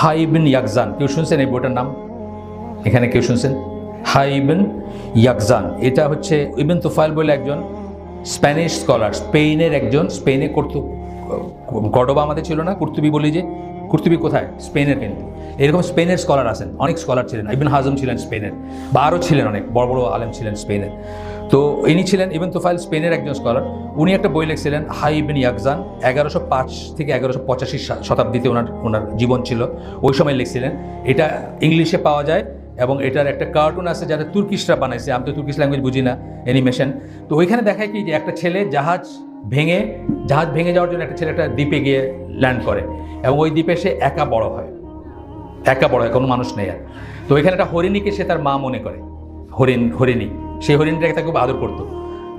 High ibn ইয়াকজান, কেউ শুনছেন এই বইটার নাম? এখানে কেউ শুনছেন? হাই ইবন ইয়াকজান, এটা হচ্ছে ইবন তুফাইল বলে একজন স্প্যানিশ স্কলার, স্পেনের একজন, স্পেনে কর্ডোবা আমাদের ছিল না, কুর্তুবি বলি যে, কুর্তুবি কোথায়? স্পেনের। কিন্তু এরকম স্পেনের স্কলার আছেন, অনেক স্কলার ছিলেন। ইবন হাজম ছিলেন স্পেনের, বা আরও ছিলেন অনেক বড় বড় আলেম ছিলেন স্পেনের। তো ইনি ছিলেন ইবন তুফাইল, স্পেনের একজন স্কলার। উনি একটা বই লিখছিলেন হাই ইবন ইয়াকজান, 1105 থেকে 1185 শতাব্দীতে ওনার জীবন ছিল, ওই সময় লিখছিলেন। এটা ইংলিশে পাওয়া যায় এবং এটার একটা কার্টুন আছে যারা তুর্কিশরা বানাইছে, আমি তো তুর্কিশ ল্যাঙ্গুয়েজ বুঝি না, অ্যানিমেশন। তো ওইখানে দেখায় কি যে একটা ছেলে জাহাজ ভেঙে যাওয়ার জন্য একটা ছেলে একটা দ্বীপে গিয়ে ল্যান্ড করে, এবং ওই দ্বীপে সে একা বড় হয়, কোনো মানুষ নেই আর। তো ওইখানে একটা হরিণীকে সে তার মা মনে করে, হরিণী, সেই হরিণটাকে তাকে খুব আদর করতো।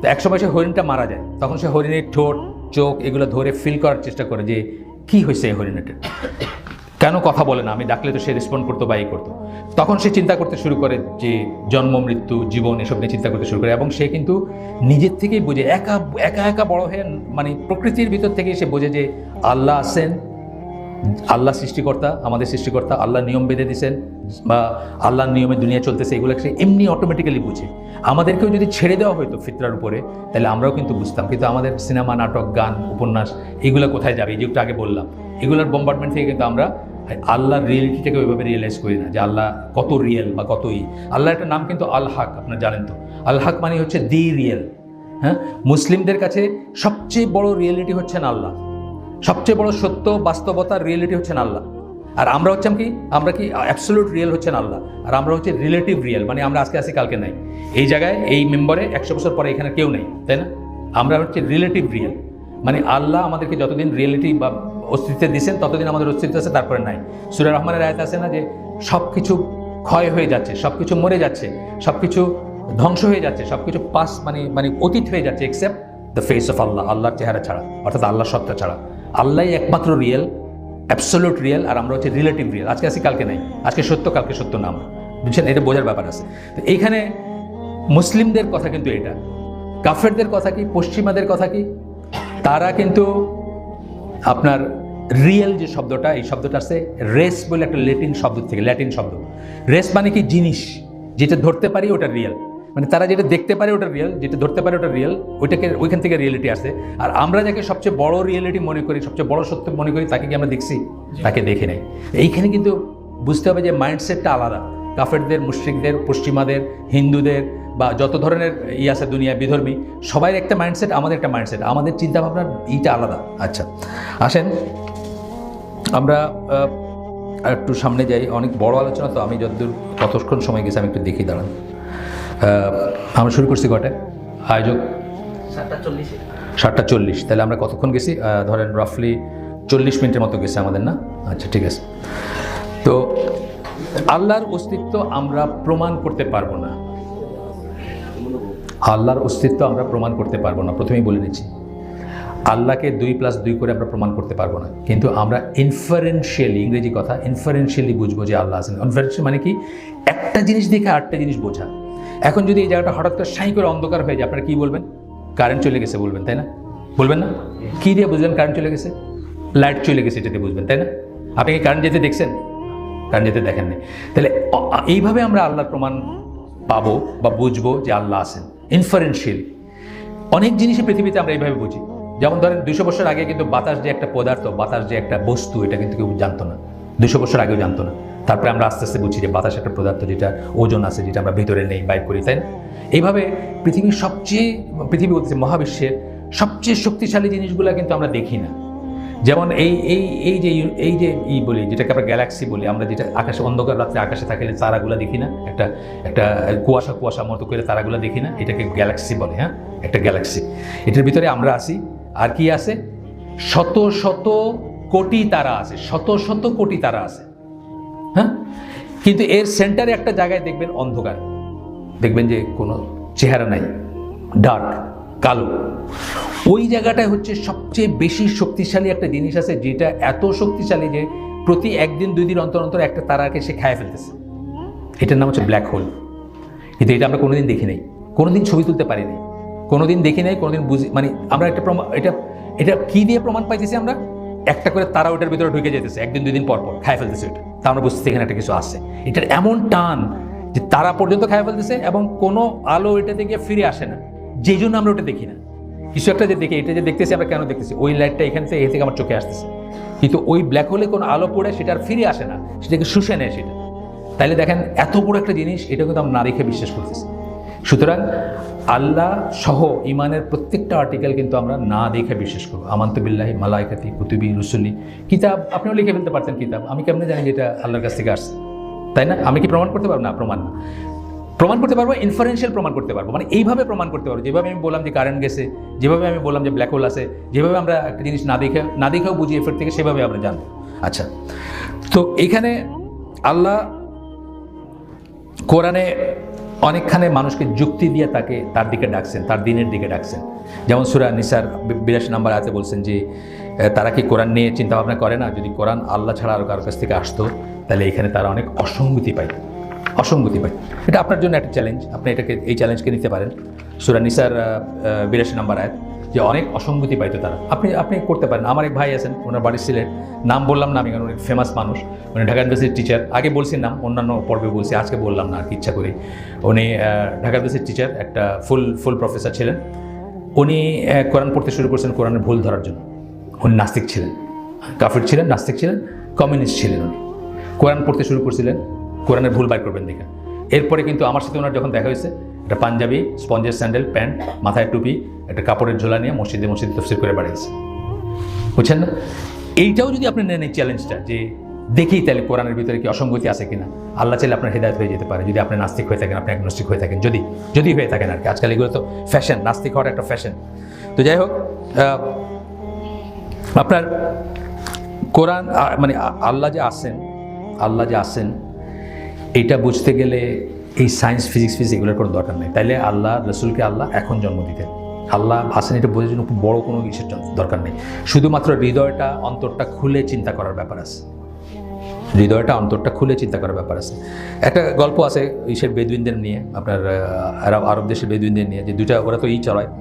তো একসময় সে হরিণটা মারা যায়, তখন সে হরিণীর ঠোঁট, চোখ এগুলো ধরে ফিল করার চেষ্টা করে যে কি হয়েছে এই হরিণটার, কেন কথা বলে না, আমি ডাকলে তো সে রেসপন্ড করতো বা করতো। তখন সে চিন্তা করতে শুরু করে যে জন্ম, মৃত্যু, জীবন, এসব নিয়ে চিন্তা করতে শুরু করে, এবং সে কিন্তু নিজের থেকেই বোঝে, একা বড় হয়ে, মানে প্রকৃতির ভিতর থেকেই সে বোঝে যে আল্লাহ আছেন, আল্লাহ সৃষ্টিকর্তা, আমাদের সৃষ্টিকর্তা, আল্লাহ নিয়ম বেঁধে দিয়েছেন বা আল্লাহর নিয়মে দুনিয়া চলতেছে, এগুলো সে এমনি অটোমেটিক্যালি বুঝে। আমাদেরকেও যদি ছেড়ে দেওয়া হতো ফিতরার উপরে, তাহলে আমরাও কিন্তু বুঝতাম। কিন্তু আমাদের সিনেমা, নাটক, গান, উপন্যাস, এগুলো কোথায় যাবে? এই যে একটু আগে বললাম, এগুলোর বোম্বার্ডমেন্ট থেকে কিন্তু আমরা আল্লাহর রিয়েলিটিটাকে ওইভাবে রিয়েলাইজ করি না যে আল্লাহ কত রিয়েল বা কতই। আল্লাহর একটা নাম কিন্তু আল হক, আপনারা জানেন তো। আল হক মানে হচ্ছে দি রিয়েল। হ্যাঁ, মুসলিমদের কাছে সবচেয়ে বড় রিয়েলিটি হচ্ছেন আল্লাহ, সবচেয়ে বড় সত্য, বাস্তবতার রিয়েলিটি হচ্ছেন আল্লাহ। আর আমরা হচ্ছেন কি? আমরা কি অ্যাবসলিউট রিয়েল হচ্ছেন আল্লাহ, আর আমরা হচ্ছে রিলেটিভ রিয়েল, মানে আমরা আজকে আসি কালকে নাই। এই জায়গায় এই মেম্বারে 100 বছর পরে এখানে কেউ নেই, তাই না? আমরা হচ্ছে রিলেটিভ রিয়েল, মানে আল্লাহ আমাদেরকে যতদিন রিয়েলিটি বা অস্তিত্বে দিয়েছেন ততদিন আমাদের অস্তিত্ব আছে, তারপরে নাই। সূরা রহমানের আয়াত আছে না যে সব কিছু ক্ষয় হয়ে যাচ্ছে, সব কিছু মরে যাচ্ছে, সব কিছু ধ্বংস হয়ে যাচ্ছে, সব কিছু পাস মানে অতীত হয়ে যাচ্ছে, এক্সেপ্ট দ্য ফেস অফ আল্লাহ, আল্লাহর চেহারা ছাড়া, অর্থাৎ আল্লাহর সত্তা ছাড়া। আল্লাহই একমাত্র রিয়েল, অ্যাবসলিউট রিয়েল, আর আমরা হচ্ছে রিলেটিভ রিয়েল। আজকে আসি কালকে নাই, আজকে সত্য কালকে সত্য না, আমরা বুঝছেন? এটা বোঝার ব্যাপার আছে। তো এইখানে মুসলিমদের কথা কিন্তু এটা, কাফেরদের কথা কি, পশ্চিমাদের কথা কি? তারা কিন্তু আপনার রিয়েল যে শব্দটা, এই শব্দটা আছে রেস বলে একটা ল্যাটিন শব্দ। রেস মানে কি? জিনিস, যেটা ধরতে পারি ওটা রিয়েল, মানে তারা যেটা দেখতে পারে ওটা রিয়েল, যেটা ধরতে পারে ওটা রিয়েল, ওইখান থেকে রিয়েলিটি আসে। আর আমরা যাকে সবচেয়ে বড় রিয়েলিটি মনে করি, সবচেয়ে বড় সত্য মনে করি, তাকে কি আমরা দেখছি? তাকে দেখে নেই। এইখানে কিন্তু বুঝতে হবে যে মাইন্ডসেটটা আলাদা। কাফেরদের, মুশরিকদের, পশ্চিমাদের, হিন্দুদের বা যত ধরনের আছে দুনিয়া বিধর্মী, সবাই একটা মাইন্ডসেট, আমাদের একটা মাইন্ডসেট, আমাদের চিন্তাভাবনার এইটা আলাদা। আচ্ছা, আসেন আমরা একটু সামনে যাই। অনেক বড় আলোচনা তো, আমি যতদূর কতক্ষণ সময় গেছে আমি একটু দেখি, দাঁড়ান। আমরা শুরু করছি কটায়? আয়োজক 7:40, তাহলে আমরা কতক্ষণ গেছি? ধরেন রাফলি 40 মিনিটের মতো গেছে আমাদের, না? আচ্ছা, ঠিক আছে। তো আল্লাহর অস্তিত্ব আমরা প্রমাণ করতে পারবো না, আল্লাহর অস্তিত্ব আমরা প্রমাণ করতে পারবো না। প্রথমেই বলে নিচ্ছি, আল্লাহকে 2+2 করে আমরা প্রমাণ করতে পারবো না, কিন্তু আমরা ইনফারেন্সিয়ালি, ইংরেজি কথা, ইনফারেন্সিয়ালি বুঝবো যে আল্লাহ আছেন। ইনফারেন্সিয়াল মানে কি? একটা জিনিস দেখে আরেকটা জিনিস বোঝা। এখন যদি এই জায়গাটা হঠাৎ করে সাই করে অন্ধকার হয়ে যায়, আপনারা কি বলবেন? কারেন্ট চলে গেছে বলবেন, তাই না? বলবেন না? কি দিয়ে বুঝলেন কারেন্ট চলে গেছে? লাইট চলে গেছে, এটাতে বুঝবেন, তাই না? আপনি কি কারেন্ট যেতে দেখছেন? কারেন্ট যেতে দেখেননি। তাহলে এইভাবে আমরা আল্লাহর প্রমাণ পাবো বা বুঝবো যে আল্লাহ আছেন ইনফারেন্সিয়ালি। অনেক জিনিসই পৃথিবীতে আমরা এইভাবে বুঝি। যেমন ধরেন 200 বছর আগে কিন্তু বাতাস যে একটা পদার্থ, বাতাস যে একটা বস্তু, এটা কিন্তু কেউ জানতো না, 200 বছর আগেও জানতো না। তারপরে আমরা আস্তে আস্তে বুঝি যে বাতাস একটা পদার্থ, যেটা ওজন আছে, যেটা আমরা ভিতরে নেই, বাইর করি, তাই না? এইভাবে পৃথিবী বলতেছে মহাবিশ্বের সবচেয়ে শক্তিশালী জিনিসগুলো কিন্তু আমরা দেখি না। যেমন এই যে বলি, যেটাকে আমরা গ্যালাক্সি বলি, আমরা যেটা আকাশে, অন্ধকার রাত্রে আকাশে থাকলে তারাগুলো দেখি না, একটা কুয়াশা মতো করে তারাগুলো দেখি না, এটাকে গ্যালাক্সি বলে। হ্যাঁ, একটা গ্যালাক্সি, এটার ভিতরে আমরা আছি। আর কি আছে? শত শত কোটি তারা আছে, শত কোটি তারা আছে। হ্যাঁ, কিন্তু এর সেন্টারে একটা জায়গায় দেখবেন অন্ধকার, দেখবেন যে কোনো চেহারা নাই, ডার্ক, কালো। ওই জায়গাটায় হচ্ছে সবচেয়ে বেশি শক্তিশালী একটা জিনিস আছে, যেটা এত শক্তিশালী যে প্রতি 1-2 দিন অন্তর অন্তর একটা তারাকে সে খায় ফেলতেছে। এটার নাম হচ্ছে ব্ল্যাক হোল। কিন্তু এটা আমরা কোনোদিন দেখি নাই, কোনোদিন ছবি তুলতে পারিনি, কোনোদিন দেখি নাই, কোনোদিন বুঝি, মানে আমরা একটা এটা কি দিয়ে প্রমাণ পাইতেছি? আমরা একটা করে তারা ওটার ভিতরে ঢুকে যেতেছে, 1-2 দিন পর খায় ফেলতেছে ওটা। তা আমরা বুঝতেছি এখানে একটা কিছু আছে। এটার এমন টান যে তারা পর্যন্ত খায় ফেলতেছে এবং কোনো আলো এটাতে গিয়ে ফিরে আসে না, যেই জন্য আমরা ওটা দেখি না। কিছু একটা যে দেখি, এটা যে দেখতেছি আমরা কেন দেখতেছি, ওই লাইটটা এখান থেকে থেকে আমার চোখে আসতেছে, কিন্তু ওই ব্ল্যাক হোলে কোনো আলো পড়ে সেটা আর ফিরে আসে না, সেটাকে শুষে নেয় সেটা। তাইলে দেখেন এত বড় একটা জিনিস, এটা কিন্তু আমরা না দেখে বিশ্বাস করতেছি। সুতরাং আল্লাহ সহ ইমানের প্রত্যেকটা আর্টিকেল কিন্তু আমরা না দেখে বিশ্বাস করবো। আমানতু বিল্লাহি মালাইকাতি কুতুবি রুসুলি। কিতাব আপনিও লিখে ফেলতে পারতেন কিতাব, আমি কেমনে জানি যে এটা আল্লাহর কাছ থেকে আসছে, তাই না? আমি কি প্রমাণ করতে পারবো? না, প্রমাণ না। প্রমাণ করতে পারবো, ইনফারেন্সিয়াল প্রমাণ করতে পারবো, মানে এইভাবে প্রমাণ করতে পারবো, যেভাবে আমি বললাম যে কারেন্ট গেছে, যেভাবে আমি বললাম যে ব্ল্যাক হোল আছে, যেভাবে আমরা একটা জিনিস না দেখেও বুঝি এফেক্ট থেকে, সেভাবে আমরা জানবো। আচ্ছা, তো এখানে আল্লাহ কোরআনে অনেকখানে মানুষকে যুক্তি দিয়ে তাকে তার দিকে ডাকছেন, তার দিনের দিকে ডাকছেন। যেমন সূরা নিসার 82 নম্বর আয়াতে বলছেন যে তারা কি কোরআন নিয়ে চিন্তা ভাবনা করে না? যদি কোরআন আল্লাহ ছাড়া আরও কারোর কাছ থেকে আসতো, তাহলে এখানে তারা অনেক অসঙ্গতি পায়। এটা আপনার জন্য একটা চ্যালেঞ্জ, আপনি এটাকে এই চ্যালেঞ্জকে নিতে পারেন। সূরা নিসার 82 নম্বর আয়াত, যে অনেক অসঙ্গতি পাইতো তারা। আপনি করতে পারেন। আমার এক ভাই আছেন, ওনার বাড়ি সিলেট, নাম বললাম না আমি, কারণ অনেক ফেমাস মানুষ, উনি ঢাকা ইউনিভার্সিটির টিচার। আগে বলছি নাম, অন্যান্য পর্বে বলছি, আজকে বললাম না আর কি, ইচ্ছা করি। উনি ঢাকা ইউনিভার্সিটির টিচার, একটা ফুল প্রফেসর ছিলেন। উনি কোরআন পড়তে শুরু করছেন কোরআনের ভুল ধরার জন্য। উনি নাস্তিক ছিলেন, কাফির ছিলেন, নাস্তিক ছিলেন, কমিউনিস্ট ছিলেন। উনি কোরআন পড়তে শুরু করছিলেন কোরআনের ভুল বাইর করবেন দেখে। এরপরে কিন্তু আমার সাথে ওনার যখন দেখা হয়েছে, একটা পাঞ্জাবি, স্পঞ্জের স্যান্ডেল, প্যান্ট, মাথায় টুপি, একটা কাপড়ের ঝোলা নিয়ে মসজিদে তফসির করে বাড়িয়েছে, বুঝছেন না? এইটাও যদি আপনি নেন এই চ্যালেঞ্জটা, যে দেখি তাহলে কোরআনের ভিতরে কি অসঙ্গতি আছে কিনা, আল্লাহ চাইলে আপনার হেদায়েত হয়ে যেতে পারে। যদি আপনি নাস্তিক হয়ে থাকেন, আপনি অ্যাগনস্টিক হয়ে থাকেন, যদি হয়ে থাকেন আর কি। আজকাল এগুলো তো ফ্যাশন, নাস্তিক হওয়ার একটা ফ্যাশন। তো যাই হোক, আপনার কোরআন মানে আল্লাহ যে আছেন এইটা বুঝতে গেলে এই সায়েন্স ফিজিক্স এগুলোর কোনো দরকার নেই। তাইলে আল্লাহ রসুলকে আল্লাহ এখন জন্ম দিতেন। আল্লাহ আছেন এটা বোঝার জন্য খুব বড় কোনো কিছুর দরকার নেই। শুধুমাত্র হৃদয়টা, অন্তরটা খুলে চিন্তা করার ব্যাপার আছে। একটা গল্প আছে ইসের বেদুইনদের নিয়ে, আপনার আরব দেশের বেদুইনদের নিয়ে, যে দুইটা, ওরা তো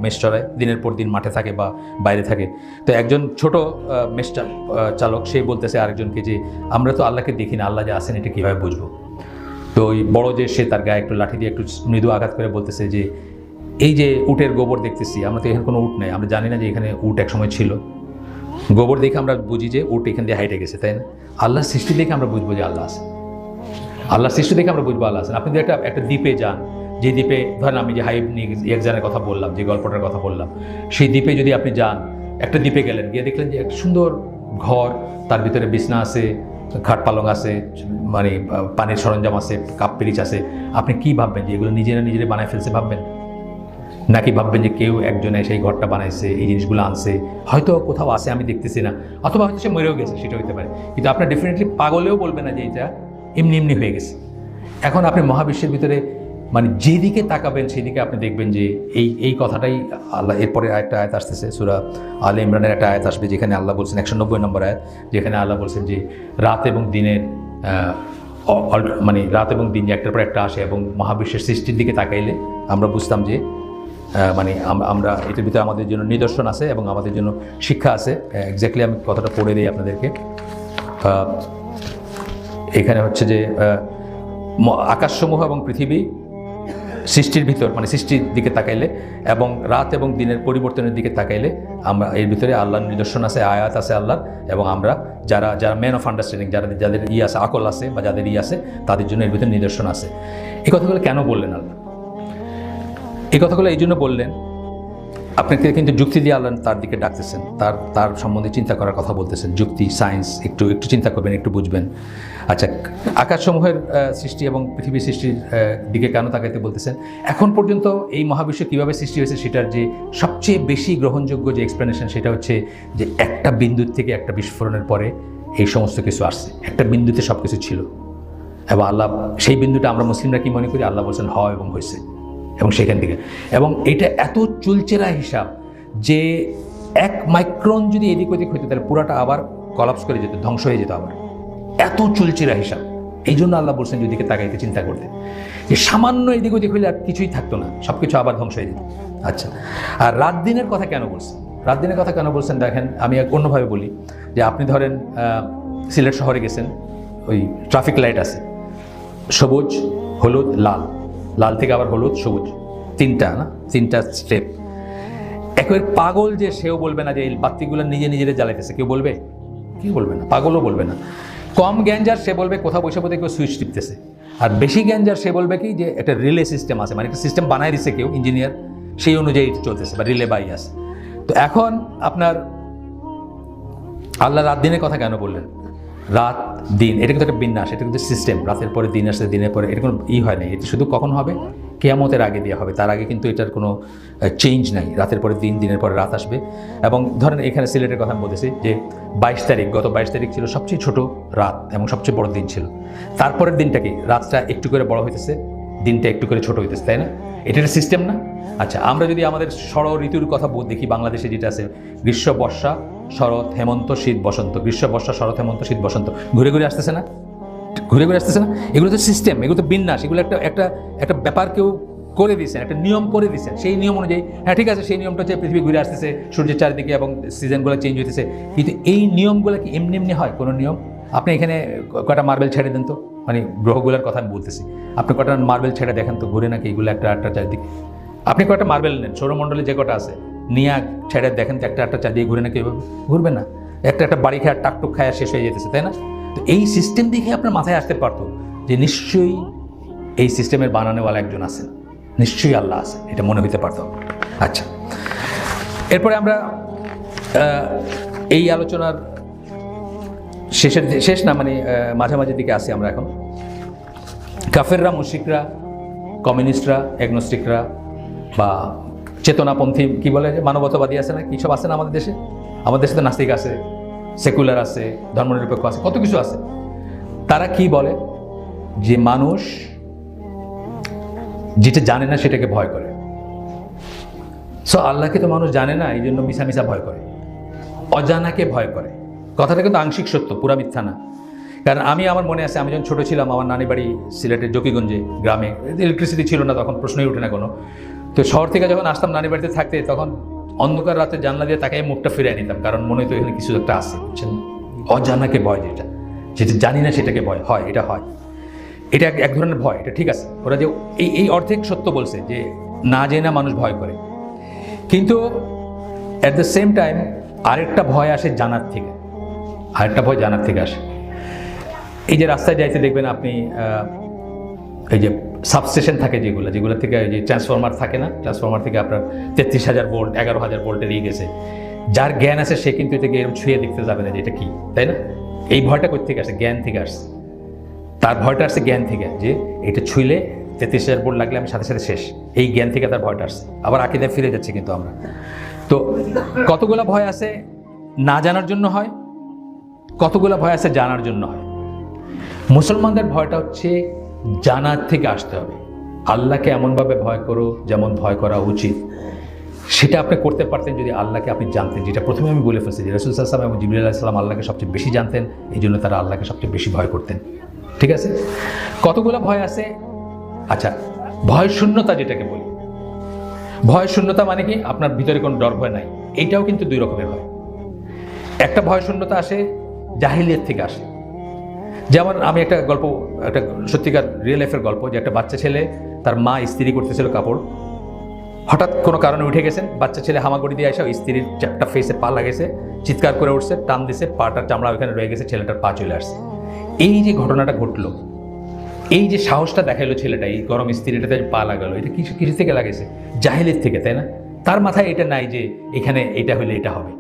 মেষ চড়ায়, দিনের পর দিন মাঠে থাকে বা বাইরে থাকে। তো একজন ছোট মেষ চালক, সে বলতেছে আরেকজনকে যে আমরা তো আল্লাহকে দেখি না, আল্লাহ যে আছেন এটা কীভাবে বুঝবো? তো ওই বড় যে, সে তার গায়ে একটু লাঠি দিয়ে একটু মৃদু আঘাত করে বলতেছে যে এই যে উটের গোবর দেখতেছি, আমরা তো এখানে কোনো উট নেই, আমরা জানি না যে এখানে উট এক সময় ছিল। গোবর দেখে আমরা বুঝি যে উট এখান দিয়ে হাইটে গেছে, তাই না? আল্লাহর সৃষ্টি দেখে আমরা বুঝবো যে আল্লাহ আছে। আল্লাহর সৃষ্টি দেখে আমরা বুঝবো আল্লাহ আছেন। আপনি যদি একটা দ্বীপে যান, যে দ্বীপে ধরেন আমি যে হাইব একজনের কথা বললাম, যে গল্পটার কথা বললাম, সেই দ্বীপে যদি আপনি যান, একটা দ্বীপে গেলেন, গিয়ে দেখলেন যে একটা সুন্দর ঘর, তার ভিতরে বিছনা আছে, খাট পালং আছে, মানে পানির সরঞ্জাম আছে, কাপ পিরিচ আছে, আপনি কি ভাববেন? যে এগুলো নিজেরা বানায় ফেলছে ভাববেন? নাকি ভাববেন যে কেউ একজন এসে এই ঘরটা বানাইছে, এই জিনিসগুলো আনছে, হয়তো কোথাও আছে আমি দেখতেছি না, অথবা হয়তো সে মরেও গেছে, সেটা হতে পারে। কিন্তু আপনার ডেফিনেটলি পাগলেও বলবে না যে এটা এমনি হয়ে গেছে। এখন আপনি মহাবিশ্বের ভিতরে মানে যেদিকে তাকাবেন সেদিকে আপনি দেখবেন যে এই কথাটাই আল্লাহ, এরপরে একটা আয়াত আসতেছে, সূরা আলে ইমরানের একটা আয়াত আসবে, যেখানে আল্লাহ বলছেন, 190 নম্বর আয়াত, যেখানে আল্লাহ বলছেন যে রাত এবং দিনের মানে রাত এবং দিন যে একটার পর একটা আসে, এবং মহাবিশ্বের সৃষ্টির দিকে তাকাইলে আমরা বুঝতাম যে মানে আমরা এটার ভিতরে আমাদের জন্য নিদর্শন আছে এবং আমাদের জন্য শিক্ষা আছে। এক্স্যাক্টলি আমি কথাটা পড়ে দিই আপনাদেরকে। এখানে হচ্ছে যে আকাশসমূহ এবং পৃথিবী সৃষ্টির ভিতর, মানে সৃষ্টির দিকে তাকাইলে এবং রাত এবং দিনের পরিবর্তনের দিকে তাকাইলে আমরা এর ভিতরে আল্লাহর নিদর্শন আছে, আয়াত আছে আল্লাহর, এবং আমরা যারা ম্যান অফ আন্ডারস্ট্যান্ডিং, যাদের আছে, আকল আছে, বা যাদের আছে, তাদের জন্য এর ভিতরে নিদর্শন আছে। এই কথাগুলো কেন বললেন আল্লাহ? এই কথাগুলো এই জন্য বললেন, আপনাকে কিন্তু যুক্তি দিয়ে আল্লাহ তার দিকে ডাকতেছেন, তার সম্বন্ধে চিন্তা করার কথা বলতেছেন। যুক্তি, সায়েন্স, একটু চিন্তা করবেন, একটু বুঝবেন। আচ্ছা, আকাশসমূহের সৃষ্টি এবং পৃথিবীর সৃষ্টির দিকে কেন তাকাইতে বলতেছেন? এখন পর্যন্ত এই মহাবিশ্ব কীভাবে সৃষ্টি হয়েছে সেটার যে সবচেয়ে বেশি গ্রহণযোগ্য যে এক্সপ্লেনেশন, সেটা হচ্ছে যে একটা বিন্দু থেকে, একটা বিস্ফোরণের পরে এই সমস্ত কিছু আসছে। একটা বিন্দুতে সব কিছু ছিল, এবং আল্লাহ সেই বিন্দুটা, আমরা মুসলিমরা কি মনে করি? আল্লাহ বলছেন হয় এবং হয়েছে, এবং সেখান থেকে, এবং এটা এত চুলচেরা হিসাব যে 1 মাইক্রন যদি এদিক ওদিক হইতো তাহলে পুরাটা আবার কলাপস করে যেত, ধ্বংস হয়ে যেত আবার। এত চুলচেরা হিসাব। এই জন্য আল্লাহ বলছেন যেদিকে তাকাইতে, চিন্তা করতে, যে সামান্য এদিক ওদিক হইলে আর কিছুই থাকতো না, সব কিছু আবার ধ্বংস হয়ে যেত। আচ্ছা, আর রাত দিনের কথা কেন বলছেন? দেখেন, আমি অন্যভাবে বলি, যে আপনি ধরেন সিলেট শহরে গেছেন, ওই ট্রাফিক লাইট আছে, সবুজ, হলুদ, লাল, লাল থেকে আবার হলুদ, সবুজ, তিনটা স্টেপ। একেবারে পাগল যে সেও বলবে না যে এই বাতিগুলো নিজে জ্বালাইতেছে, কেউ বলবে না, পাগলও বলবে না। কম জ্ঞানজার সে বলবে কোথাও বসে বসে কেউ সুইচ টিপতেছে। আর বেশি জ্ঞানজার সে বলবে কি যে একটা রিলে সিস্টেম আছে, মানে একটা সিস্টেম বানায় দিচ্ছে কেউ ইঞ্জিনিয়ার, সেই অনুযায়ী চলতেছে বা রিলে বাই আছে। তো এখন আপনার আল্লাহ রাত দিনের কথা কেন বললেন? রাত দিন এটা কিন্তু একটা বিন্যাস, এটা কিন্তু সিস্টেম। রাতের পরে দিন আসে, দিনের পরে, এটা কোনো হয় নাই। এটা শুধু কখন হবে? কিয়ামতের আগে দেওয়া হবে, তার আগে কিন্তু এটার কোনো চেঞ্জ নাই। রাতের পরে দিন, দিনের পরে রাত আসবে। এবং ধরেন এখানে সিলেটের কথা আমি বলতেছি যে 22 তারিখ, গত 22 তারিখ ছিল সবচেয়ে ছোট রাত এবং সবচেয়ে বড় দিন ছিল। তারপরের দিনটা কি? রাতটা একটু করে বড় হইতেছে, দিনটা একটু করে ছোট হইতেছে, তাই না? এটা একটা সিস্টেম না? আচ্ছা, আমরা যদি আমাদের ষড় ঋতুর কথা দেখি, বাংলাদেশে যেটা আছে গ্রীষ্ম, বর্ষা, শরৎ, হেমন্ত, শীত, বসন্ত, গ্রীষ্ম, বর্ষা, শরৎ, হেমন্ত, শীত, বসন্ত, ঘুরে আসতেছে না? এগুলো তো সিস্টেম, এগুলো তো বিন্যাস, এগুলো একটা ব্যাপার কেউ করে দিয়েছেন, একটা নিয়ম করে দিয়েছেন। সেই নিয়ম অনুযায়ী, হ্যাঁ ঠিক আছে, সেই নিয়মটা হচ্ছে পৃথিবী ঘুরে আসতেছে সূর্যের চারিদিকে এবং সিজনগুলো চেঞ্জ হইতেছে। কিন্তু এই নিয়মগুলো কি এমনি হয় কোনো নিয়ম? আপনি এখানে কটা মার্বেল ছেড়ে দেন তো, মানে গ্রহগুলোর কথা আমি বলতেছি, আপনি কটা মার্বেল ছেড়ে দেখেন তো, ঘুরে নাকি এগুলো একটা চারিদিকে? আপনি কটা মার্বেল নেন, সৌরমণ্ডলে যে কটা আছে নিয়ে ছেড়ে দেখেন তো, একটা চারিদিকে ঘুরে নাকি? এভাবে ঘুরবে না। একটা বাড়ি খায় টাকটুক খায় শেষ হয়ে যেতেছে, তাই না? তো এই সিস্টেম দেখে আপনার মাথায় আসতে পারতো যে নিশ্চয়ই এই সিস্টেমের বানানোওয়ালা একজন আছেন, নিশ্চয়ই আল্লাহ আছে, এটা মনে হইতে পারতো। আচ্ছা, এরপরে আমরা এই আলোচনার শেষ না, মানে মাঝামাঝির দিকে আসি আমরা এখন। কাফেররা, মুশরিকরা, কমিউনিস্টরা, অ্যাগনোস্টিকরা বা চেতনাপন্থী কি বলে, মানবতাবাদী আছে না, কি সব আছে না আমাদের দেশে? আমাদের দেশে তো নাস্তিক আছে, সেকুলার আছে, ধর্মনিরপেক্ষ আছে, কত কিছু আছে। তারা কি বলে? যে মানুষ যেটা জানে না সেটাকে ভয় করে। সো আল্লাহকে তো মানুষ জানে না, এই জন্য মিশা ভয় করে, অজানাকে ভয় করে। কথাটা কিন্তু আংশিক সত্য, পুরা মিথ্যা না। কারণ আমার মনে আছে, আমি যখন ছোটো ছিলাম, আমার নানি বাড়ি সিলেটের জকিগঞ্জে গ্রামে, ইলেকট্রিসিটি ছিল না তখন, প্রশ্নই ওঠে না কোনো। তো শহর থেকে যখন আসতাম নানি বাড়িতে থাকতে, তখন অন্ধকার রাতে জানলা দিয়ে তাকে মুখটা ফিরিয়ে নিতাম, কারণ মনে হতো এখানে কিছু একটা আছে, বুঝছেন? অজানাকে ভয়, যেটা জানি না সেটাকে ভয় হয়, এটা হয়, এটা এক ধরনের ভয়, এটা ঠিক আছে। ওরা যে এই অর্ধেক সত্য বলছে যে না জেনে মানুষ ভয় করে, কিন্তু অ্যাট দ্য সেম টাইম আরেকটা ভয় আসে জানার থেকে, আসে। এই যে রাস্তায় যাইতে দেখবেন আপনি, এই যে সাবস্টেশন থাকে যেগুলো থেকে যে ট্রান্সফরমার থাকে না, ট্রান্সফরমার থেকে আপনার 33,000 ভোল্ট, 11,000 ভোল্টের গেছে। যার জ্ঞান আছে সে কিন্তু এটাকে এরকম ছুঁয়ে দেখতে যাবে না যে এটা কি, তাই না? এই ভয়টা কোথা থেকে আসে? জ্ঞান থেকে আসছে। তার ভয়টা আসছে জ্ঞান থেকে, যে এটা ছুঁইলে 33,000 ভোল্ট লাগলে আমি সাথে সাথে শেষ। এই জ্ঞান থেকে তার ভয়টা আসছে। আবার আকীদায় ফিরে যাচ্ছে কিন্তু আমরা। তো কতগুলো ভয় আছে না জানার জন্য হয়, কতগুলো ভয় আছে জানার জন্য হয়। মুসলমানদের ভয়টা হচ্ছে জানার থেকে আসতে হবে। আল্লাহকে এমনভাবে ভয় করো যেমন ভয় করা উচিত। সেটা আপনি করতে পারতেন যদি আল্লাহকে আপনি জানতেন, যেটা প্রথমে আমি বলে ফেলছি যে রাসূল সাল্লাল্লাহু আলাইহি ওয়াসাল্লাম এবং জিবরিল আলাইহিস সালাম আল্লাহকে সবচেয়ে বেশি জানতেন, এই জন্য তারা আল্লাহকে সবচেয়ে বেশি ভয় করতেন। ঠিক আছে, কতগুলো ভয় আছে? আচ্ছা, ভয় শূন্যতা যেটাকে বলি, ভয় শূন্যতা মানে কি? আপনার ভিতরে কোনো ডর ভয় নাই। এইটাও কিন্তু দুই রকমের হয়। একটা ভয় শূন্যতা আসে জাহিলিয়াত থেকে আসে। যেমন আমি একটা গল্প, একটা সত্যিকার রিয়েল লাইফের গল্প, যে একটা বাচ্চা ছেলে, তার মা ইস্ত্রি করতেছিল কাপড়, হঠাৎ কোনো কারণে উঠে গেছেন, বাচ্চা ছেলে হামাগুড়ি দিয়ে আসা ইস্ত্রির চ্যাপটা ফেসে পা লাগেছে, চিৎকার করে উঠছে, টান দিছে, পাটার চামড়া ওইখানে রয়ে গেছে, ছেলেটার পা চলে আসছে। এই যে ঘটনাটা ঘটলো, এই যে সাহসটা দেখাইলো ছেলেটা, এই গরম ইস্ত্রিটাতে পা লাগালো, এটা কিছু থেকে লাগেছে? জাহিলিয়াত থেকে, তাই না? তার মাথায় এটা নাই যে এখানে এটা হলে এটা হবে,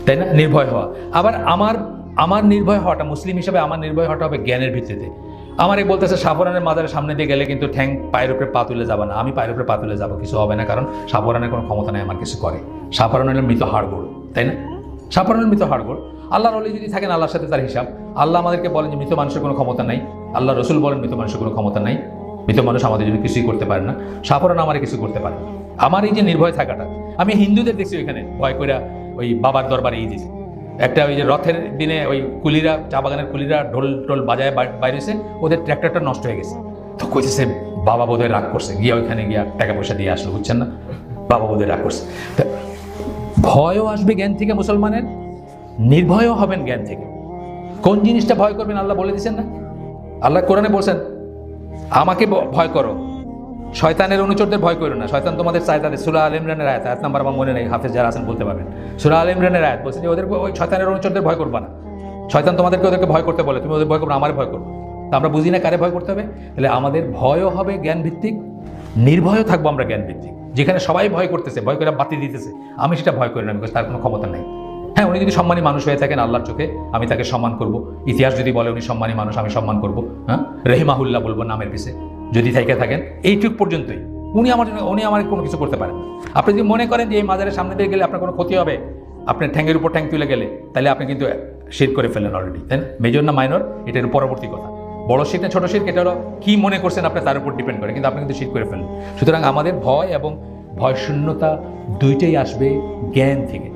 তাই না? নির্ভয় হওয়া। আবার আমার নির্ভয় হওয়াটা, মুসলিম হিসাবে আমার নির্ভয় হওয়াটা হবে জ্ঞানের ভিত্তিতে। আমার এই বলতেছে শাহপরানের মাজারের সামনে দিয়ে গেলে কিন্তু ঠ্যাং পায়ের উপরে পা তুলে যাবে না, আমি পায়ের উপরে পা তুলে যাবো, কিছু হবে না, কারণ শাহপরানের কোনো ক্ষমতা নেই আমার কিছু করে। শাহপরান হলো মৃত হাড়গোড়, তাই না? শাহপরানের মৃত হাড়গোড়। আল্লাহর ওলি যদি থাকেন, আল্লাহর সাথে তার হিসাব। আল্লাহ আমাদেরকে বলেন যে মৃত মানুষের কোনো ক্ষমতা নাই, আল্লাহ রসুল বলেন মৃত মানুষের কোনো ক্ষমতা নাই, মৃত মানুষ আমাদের জন্য কিছুই করতে পারে না। শাহপরান আমার কিছু করতে পারে। আমার এই যে নির্ভয় থাকাটা, আমি হিন্দুদের দেখছি ওইখানে ভয় করে ওই বাবার দরবারে এই দিয়েছে। একটা ওই যে রথের দিনে ওই কুলিরা, চা বাগানের কুলিরা ঢোল বাজায় বাইরেছে, ওদের ট্র্যাক্টরটা নষ্ট হয়ে গেছে। তো কইতেছে বাবা বোধহয় রাগ করছে, গিয়ে ওইখানে গিয়ে টাকা পয়সা দিয়ে আসলো, বুঝছেন না? বাবা বোধহয় রাগ করছে। ভয়ও আসবে জ্ঞান থেকে মুসলমানের, নির্ভয়ও হবেন জ্ঞান থেকে। কোন জিনিসটা ভয় করবেন আল্লাহ বলে দিয়েছেন না? আল্লাহ কোরআনে বলছেন আমাকে ভয় করো, শয়তানের অনুচরদের ভয় করো না। শয়তান তোমাদের চায় তাদের সূরা আল ইমরানের আয়াত নাম্বার আমার মনে নেই, হাফেজ যারা আছেন বলতে পারবেন। সূরা আল ইমরানের আয়াত বলছে যে ওদের ওই শয়তানের অনুচরদের ভয় করবা না। শয়তান ওদেরকে ভয় করতে বলে, তুমি ওদের ভয় করবে, আমার ভয় করবো। তা আমরা বুঝি না কারে ভয় করতে হবে। তাহলে আমাদের ভয়ও হবে জ্ঞান ভিত্তিক, নির্ভয়ও থাকবো আমরা জ্ঞান ভিত্তিক। যেখানে সবাই ভয় করতেছে, ভয় করে বাতি দিতেছে, আমি সেটা ভয় করি না, বিকজ তার কোনো ক্ষমতা নেই। হ্যাঁ, উনি যদি সম্মানী মানুষ হয়ে থাকেন আল্লাহর চোখে, আমি তাকে সম্মান করব। ইতিহাস যদি বলে উনি সম্মানী মানুষ, আমি সম্মান করব। হ্যাঁ, রহিমাহুল্লাহ বলবো নামের পিছে যদি থেকে থাকেন, এইটুক পর্যন্তই। উনি আমার কোনো কিছু করতে পারেন। আপনি যদি মনে করেন যে এই মাজারের সামনে দিয়ে গেলে আপনার কোনো ক্ষতি হবে, আপনার ঠ্যাঙ্গের উপর ঠ্যাং তুলে গেলে, তাহলে আপনি কিন্তু শিরক করে ফেলেন অলরেডি, তাই না? মেজর না মাইনর, এটা এর পরবর্তী কথা। বড় শিরক না ছোট শিরক, এটা হলো কী মনে করছেন আপনি তার উপর ডিপেন্ড করে, কিন্তু আপনি কিন্তু শিরক করে ফেলেন। সুতরাং আমাদের ভয় এবং ভয় শূন্যতা দুইটাই আসবে জ্ঞান থেকে।